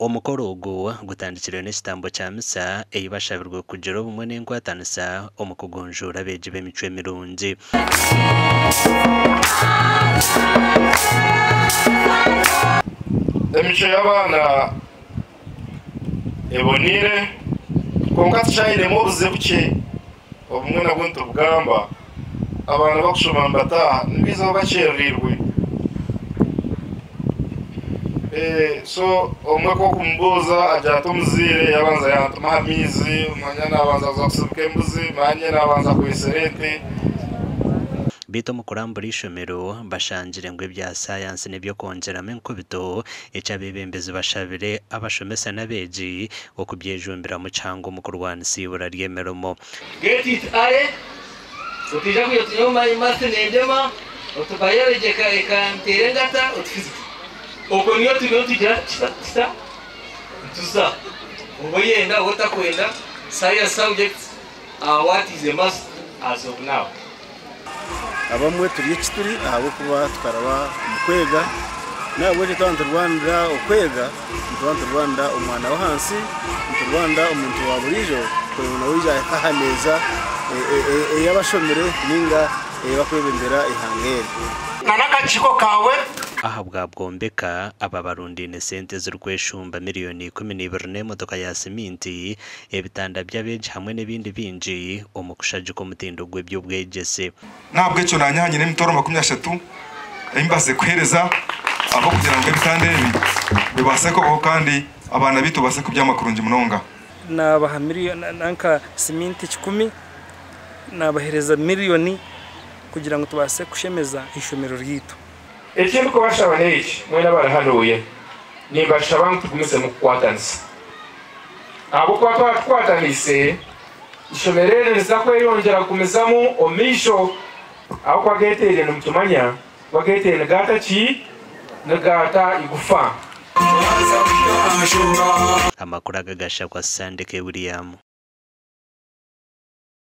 omukoro ogwo gutandikiriwe n'ekitambo kya misa eyibashabirwe kugira obumwe n'enkwatanisa omu kugonjora abeegi b'emicwe mirungi. Emicwe y'abaana ebonire konka tukyayiremu obuze bukye obumwe nabwo nitubugamba abaana bakushoma nibataha nibiza bakyerererwe. So omwe k'okumubuuza agira ati omuzaire yabanza yantumaho amaizi omanya nabanza kuza kusibuka embuzi manye nabanza kwesera ente. Bito mu kurambura ishomero bashangire ngo ebya sayansi n'ebyokwongeramo enkubito eky'abebembezi bashabire abashomesa n'abeegi okubyejumbira mu kihango mu kurwanisa ibura ry'emirimo. Utija kuyo tunyoma imasi nendema utubayerejeka ekantere ngata utufizika oko niyo tugira kita tuza uboyenda utakwenda science subjects what is a must as of now. Abamwe turi kituri abo kuba tukaraba mukwega nabo je twantu Rwanda okwega twantu Rwanda umwana wa hansi Rwanda umuntu wa burijo ko nawija kahaneza y'abashomere ninga bakwebembera ihangere Nanakachiko kawe aha bwabwombeka aba barundi ne sente z'urweshumba miliyoni 12 n'emodoka ya siminti ebitanda by'abeegi hamwe n'ebindi binji omukushaji ko mutindo gw'ebyobwegese nabwo icyo nanyanye n'emitoro 30 imbaze kuhereza aho kugira ngo ebitande bibase ko kandi abana bito base kubyamakurungi munonga nabaha miliyoni nanka siminti 10 nabahereza miliyoni kugira ngo tubase kushemeza ishomero ryito. Ekindi ko bashaba n'iki mwena barahanuye nimbashaba tugumise mu kwatanisa abo kwa twatanise ishomerere nzako yongera kumezamo omisho aho kwa getere n'umutumanya kwa getere gata ki nagata igufa amakuru agagasha kwa Sandeke William.